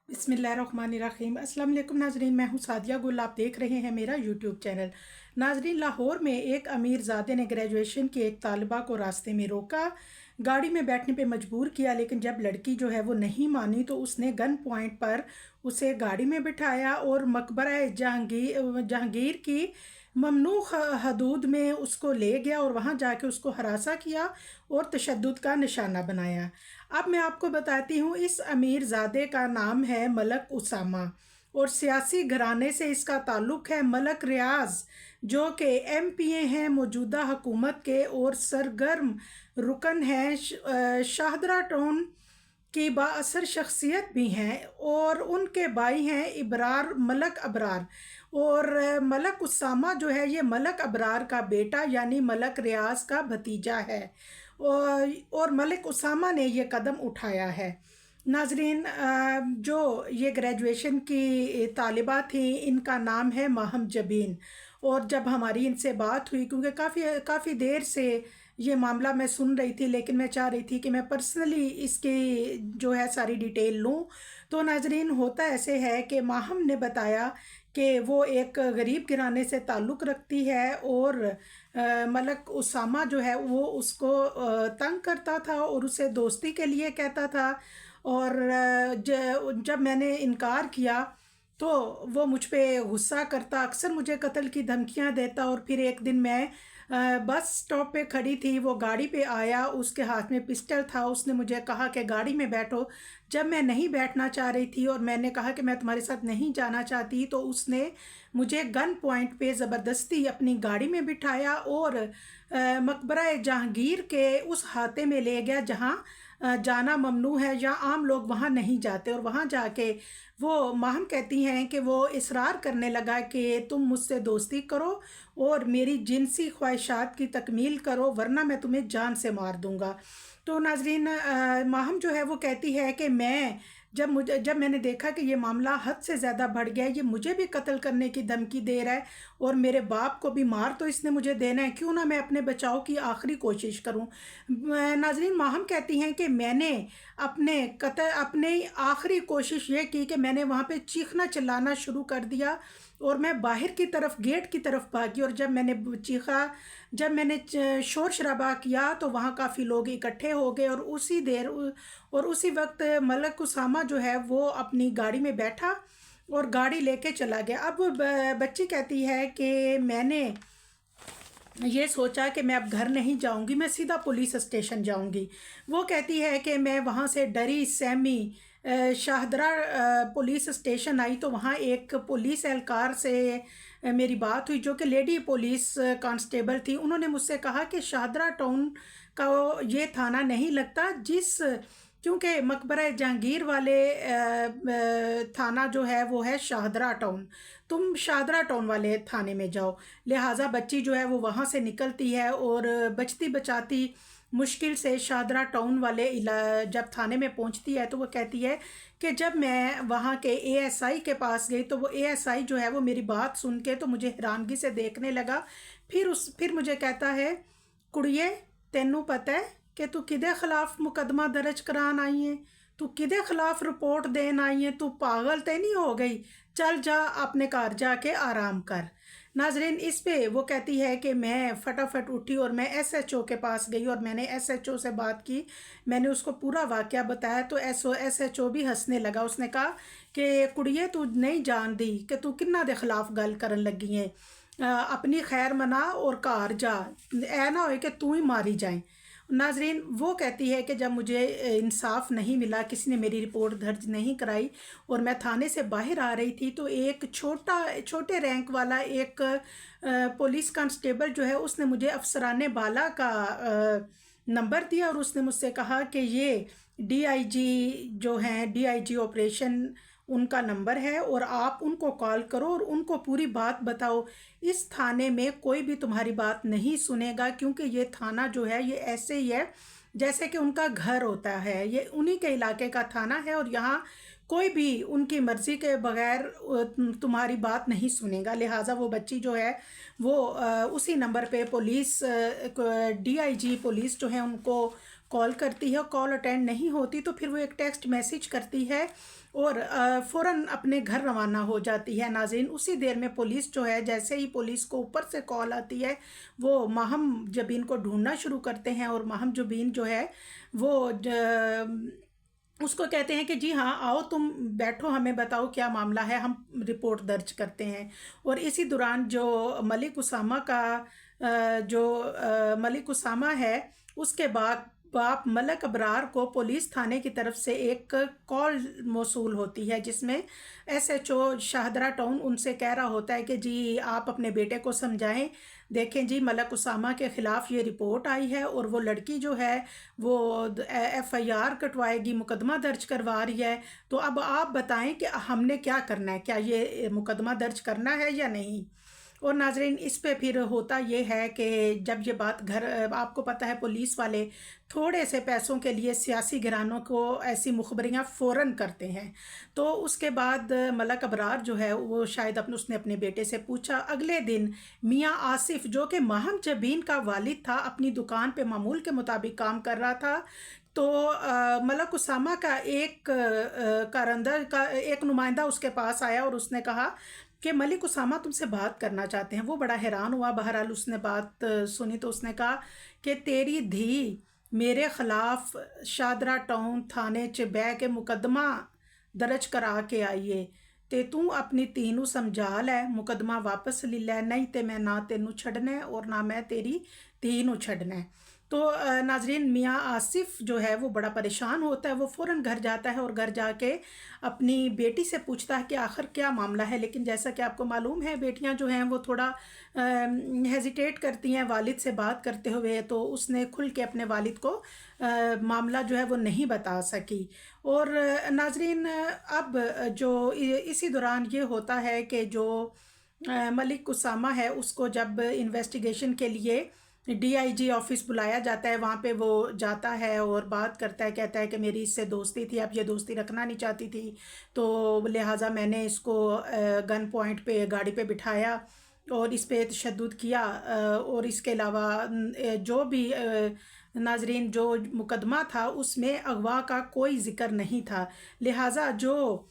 बिस्मिल्लाहिर्रहमानिर्रहीम। अस्सलाम वालेकुम नाजरीन, मैं हूँ सादिया गुल। आप देख रहे हैं मेरा यूट्यूब चैनल। नाजरीन, लाहौर में एक अमीरजादे ने ग्रेजुएशन की एक तालिबा को रास्ते में रोका, गाड़ी में बैठने पे मजबूर किया, लेकिन जब लड़की जो है वो नहीं मानी तो उसने गन पॉइंट पर उसे गाड़ी में बिठाया और मकबरा जहांगीर की ममनू हदूद में उसको ले गया और वहाँ जाके उसको हरासा किया और तशद्दुद का निशाना बनाया। अब मैं आपको बताती हूँ, इस अमीरजादे का नाम है मलक उसामा और सियासी घराने से इसका ताल्लुक़ है। मलक रियाज जो कि एमपीए हैं मौजूदा हुकूमत के और सरगर्म रुकन हैं, शाहदरा टाउन की बाअसर शख्सियत भी हैं, और उनके भाई हैं इबरार मलक अबरार। और मलक उसामा जो है ये मलक अबरार का बेटा यानी मलक रियाज का भतीजा है, और मलिक उसामा ने ये कदम उठाया है। नाजरीन, जो ये ग्रेजुएशन की तालिबा थी इनका नाम है माहम जबीन, और जब हमारी इनसे बात हुई, क्योंकि काफ़ी देर से ये मामला मैं सुन रही थी, लेकिन मैं चाह रही थी कि मैं पर्सनली इसकी जो है सारी डिटेल लूँ। तो नाजरीन, होता ऐसे है कि माहम ने बताया कि वो एक गरीब घराने से ताल्लुक़ रखती है और मलक उसामा जो है वो उसको तंग करता था और उसे दोस्ती के लिए कहता था। और जब मैंने इनकार किया तो वो मुझ पे गुस्सा करता, अक्सर मुझे कत्ल की धमकियां देता। और फिर एक दिन मैं बस स्टॉप पे खड़ी थी, वो गाड़ी पे आया, उसके हाथ में पिस्टल था, उसने मुझे कहा कि गाड़ी में बैठो। जब मैं नहीं बैठना चाह रही थी और मैंने कहा कि मैं तुम्हारे साथ नहीं जाना चाहती, तो उसने मुझे गन पॉइंट पे ज़बरदस्ती अपनी गाड़ी में बिठाया और मकबरा जहांगीर के उस हाते में ले गया जहाँ जाना ममनू है या आम लोग वहाँ नहीं जाते। और वहाँ जाके वो माहम कहती हैं कि वो इसरार करने लगा कि तुम मुझसे दोस्ती करो और मेरी जिनसी ख्वाहिशात की तकमील करो, वरना मैं तुम्हें जान से मार दूंगा। तो नाजरीन, माहम जो है वो कहती है कि जब मैंने देखा कि ये मामला हद से ज़्यादा बढ़ गया है, ये मुझे भी कत्ल करने की धमकी दे रहा है और मेरे बाप को भी मार तो इसने मुझे देना है, क्यों ना मैं अपने बचाव की आखिरी कोशिश करूं। नाजरीन, माहम कहती हैं कि मैंने अपने आखिरी कोशिश ये की कि मैंने वहाँ पे चीखना चिल्लाना शुरू कर दिया और मैं बाहर की तरफ गेट की तरफ भागी। और जब मैंने चीखा, जब मैंने शोर शराबा किया तो वहाँ काफ़ी लोग इकट्ठे हो गए और उसी वक्त मलक उसामा जो है वो अपनी गाड़ी में बैठा और गाड़ी लेके चला गया। अब बच्ची कहती है कि मैंने ये सोचा कि मैं अब घर नहीं जाऊंगी, मैं सीधा पुलिस स्टेशन जाऊंगी। वो कहती है कि मैं वहाँ से डरी सहमी शाहदरा पुलिस स्टेशन आई तो वहाँ एक पुलिस एहलकार से मेरी बात हुई जो कि लेडी पुलिस कांस्टेबल थी। उन्होंने मुझसे कहा कि शाहदरा टाउन का ये थाना नहीं लगता, क्योंकि मकबरा जहांगीर वाले थाना जो है वो है शाहदरा टाउन, तुम शाहदरा टाउन वाले थाने में जाओ। लिहाजा बच्ची जो है वो वहाँ से निकलती है और बचती बचाती मुश्किल से शाहदरा टाउन वाले जब थाने में पहुँचती है तो वो कहती है कि जब मैं वहाँ के एएसआई के पास गई तो वो एएसआई जो है वो मेरी बात सुन के तो मुझे हैरानगी से देखने लगा। फिर मुझे कहता है, कुड़िए तेनू पता है कि तू किदे खिलाफ मुकदमा दर्ज करान आई है, तू किदे खिलाफ रिपोर्ट देन आई है, तू पागल ते नहीं हो गई, चल जा अपने घर जाके आराम कर। नाजरीन, इस पे वो कहती है कि मैं फटाफट उठी और मैं एसएचओ के पास गई और मैंने एसएचओ से बात की, मैंने उसको पूरा वाकया बताया तो एसएचओ भी हंसने लगा। उसने कहा कि कुड़िए तू नहीं जान दी कि तू किन्ना दे खिलाफ गल करन लगी है, अपनी खैर मना और घर जा, ऐ ना हो कि तू ही मारी जाए। नाजरीन, वो कहती है कि जब मुझे इंसाफ नहीं मिला, किसी ने मेरी रिपोर्ट दर्ज नहीं कराई और मैं थाने से बाहर आ रही थी तो एक छोटे रैंक वाला एक पुलिस कांस्टेबल जो है उसने मुझे अफसराने बाला का नंबर दिया और उसने मुझसे कहा कि ये डीआईजी जो हैं, डीआईजी ऑपरेशन उनका नंबर है और आप उनको कॉल करो और उनको पूरी बात बताओ। इस थाने में कोई भी तुम्हारी बात नहीं सुनेगा, क्योंकि ये थाना जो है ये ऐसे ही है जैसे कि उनका घर होता है, ये उन्हीं के इलाके का थाना है और यहाँ कोई भी उनकी मर्ज़ी के बगैर तुम्हारी बात नहीं सुनेगा। लिहाजा वो बच्ची जो है वो उसी नंबर पे पुलिस डीआईजी पुलिस जो है उनको कॉल करती है, कॉल अटेंड नहीं होती तो फिर वो एक टेक्स्ट मैसेज करती है और फ़ौरन अपने घर रवाना हो जाती है। नाज़रीन, उसी देर में पुलिस जो है, जैसे ही पुलिस को ऊपर से कॉल आती है, वो माहम जबीन को ढूंढना शुरू करते हैं और माहम जबीन जो है वो उसको कहते हैं कि जी हाँ, आओ तुम बैठो, हमें बताओ क्या मामला है, हम रिपोर्ट दर्ज करते हैं। और इसी दौरान जो मलिक उसामा का मलिक उसामा है, उसके बाद बाप मलक अबरार को पुलिस थाने की तरफ से एक कॉल मौसूल होती है जिसमें एसएचओ शाहदरा टाउन उनसे कह रहा होता है कि जी आप अपने बेटे को समझाएं, देखें जी मलक उसामा के ख़िलाफ़ ये रिपोर्ट आई है और वो लड़की जो है वो एफआईआर कटवाएगी, मुकदमा दर्ज करवा रही है, तो अब आप बताएं कि हमने क्या करना है, क्या ये मुकदमा दर्ज करना है या नहीं। और नाजरीन, इस पे फिर होता ये है कि जब ये बात घर, आपको पता है पुलिस वाले थोड़े से पैसों के लिए सियासी घरानों को ऐसी मुखबरियाँ फ़ौरन करते हैं। तो उसके बाद मलक अबरार जो है वो शायद उसने अपने बेटे से पूछा। अगले दिन मियाँ आसिफ जो कि माहम जबीन का वालिद था, अपनी दुकान पे मामूल के मुताबिक काम कर रहा था। तो मलक उसामा का एक नुमाइंदा उसके पास आया और उसने कहा कि मलिक उसामा तुमसे बात करना चाहते हैं। वो बड़ा हैरान हुआ। बहरहाल उसने बात सुनी तो उसने कहा कि तेरी धी मेरे ख़िलाफ़ शादरा टाउन थाने च बह के मुकदमा दर्ज करा के आई है, ते तू अपनी धी नूं समझा लै, मुकदमा वापस ले लै, नहीं तो मैं ना तेनू छड्डना है और ना मैं तेरी धी नूं छड्डना है। तो नाजरीन, मियाँ आसिफ जो है वो बड़ा परेशान होता है। वो फ़ौरन घर जाता है और घर जाके अपनी बेटी से पूछता है कि आखिर क्या मामला है। लेकिन जैसा कि आपको मालूम है, बेटियां जो हैं वो थोड़ा हेजिटेट करती हैं वालिद से बात करते हुए, तो उसने खुल के अपने वालिद को मामला जो है वो नहीं बता सकी। और नाजरीन, अब जो इसी दौरान ये होता है कि जो मलिक उसामा है उसको जब इन्वेस्टिगेशन के लिए डीआईजी ऑफिस बुलाया जाता है, वहाँ पे वो जाता है और बात करता है, कहता है कि मेरी इससे दोस्ती थी, अब ये दोस्ती रखना नहीं चाहती थी, तो लिहाजा मैंने इसको गन पॉइंट पे गाड़ी पे बिठाया और इस पे तशद्दुद किया। और इसके अलावा जो भी नाजरीन जो मुकदमा था उसमें अगवा का कोई ज़िक्र नहीं था। लिहाजा जो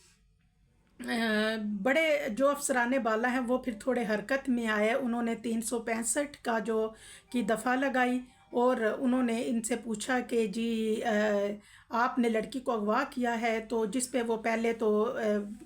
बड़े जो अफसरान बाला हैं वो फिर थोड़े हरकत में आए। उन्होंने 365 का जो की दफ़ा लगाई और उन्होंने इनसे पूछा कि जी आपने लड़की को अगवा किया है, तो जिस पे वो पहले तो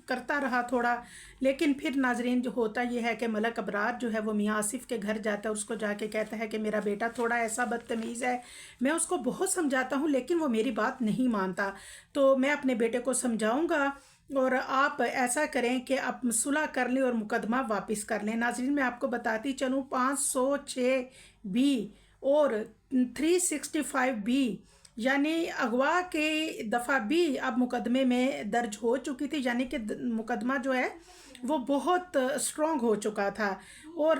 करता रहा थोड़ा, लेकिन फिर नाजरीन जो होता ये है कि मलक अबरार जो है वो मियाँ आसिफ के घर जाता है, उसको जाके कहता है कि मेरा बेटा थोड़ा ऐसा बदतमीज़ है, मैं उसको बहुत समझाता हूँ लेकिन वो मेरी बात नहीं मानता, तो मैं अपने बेटे को समझाऊँगा और आप ऐसा करें कि आप सुलह कर लें और मुकदमा वापस कर लें। नाज़रीन, मैं आपको बताती चलूँ, 506 बी और 365 बी यानी अगवा के दफ़ा भी अब मुकदमे में दर्ज हो चुकी थी, यानी कि मुकदमा जो है वो बहुत स्ट्रॉन्ग हो चुका था। और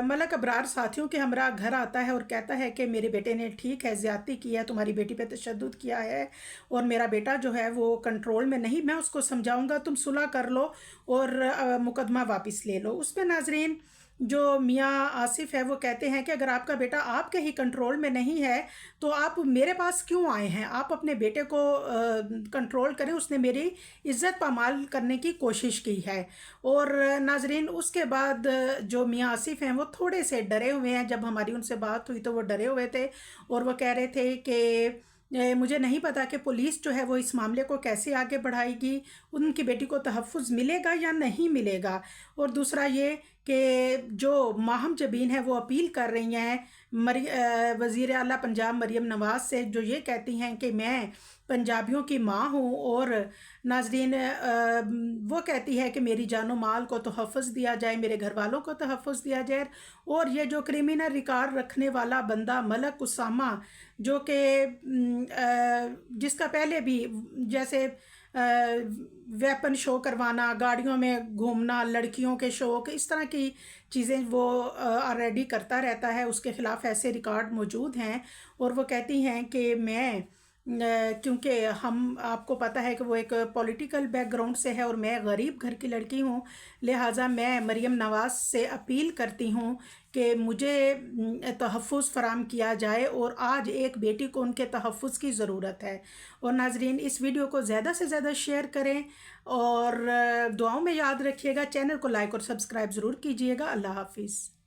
मलक अबरार साथियों के हमरा घर आता है और कहता है कि मेरे बेटे ने ठीक है ज़्यादती की है, तुम्हारी बेटी पे तशद्दुद किया है और मेरा बेटा जो है वो कंट्रोल में नहीं, मैं उसको समझाऊंगा, तुम सुलह कर लो और मुकदमा वापस ले लो। उस पर नाजरीन जो मियाँ आसिफ है वो कहते हैं कि अगर आपका बेटा आपके ही कंट्रोल में नहीं है तो आप मेरे पास क्यों आए हैं, आप अपने बेटे को कंट्रोल करें, उसने मेरी इज़्ज़त पामाल करने की कोशिश की है। और नाजरीन, उसके बाद जो मियाँ आसिफ हैं वो थोड़े से डरे हुए हैं। जब हमारी उनसे बात हुई तो वो डरे हुए थे और वो कह रहे थे कि मुझे नहीं पता कि पुलिस जो है वो इस मामले को कैसे आगे बढ़ाएगी, उनकी बेटी को तहफ़्फ़ुज़ मिलेगा या नहीं मिलेगा। और दूसरा ये कि जो माहम जबीन है वो अपील कर रही हैं वज़ीर आला पंजाब मरीम नवाज़ से, जो ये कहती हैं कि मैं पंजाबियों की माँ हूँ। और नाजरीन, वो कहती है कि मेरी जानो माल को तहफ़्फ़ुज़ दिया जाए, मेरे घर वालों को तहफ़्फ़ुज़ दिया जाए। और ये जो क्रिमिनल रिकॉर्ड रखने वाला बंदा मलक उसामा, जो कि जिसका पहले भी जैसे वेपन शो करवाना, गाड़ियों में घूमना, लड़कियों के शौक, इस तरह की चीज़ें वो ऑलरेडी करता रहता है, उसके ख़िलाफ़ ऐसे रिकॉर्ड मौजूद हैं। और वो कहती हैं कि मैं क्योंकि हम आपको पता है कि वो एक पॉलिटिकल बैकग्राउंड से है और मैं गरीब घर की लड़की हूँ। लिहाजा मैं मरीम नवाज़ से अपील करती हूँ कि मुझे तहफ़्फ़ुज़ फ़राहम किया जाए, और आज एक बेटी को उनके तहफ़्फ़ुज़ की ज़रूरत है। और नाज़रीन, इस वीडियो को ज़्यादा से ज़्यादा शेयर करें और दुआओं में याद रखिएगा। चैनल को लाइक और सब्सक्राइब ज़रूर कीजिएगा। अल्लाह हाफ़िज़।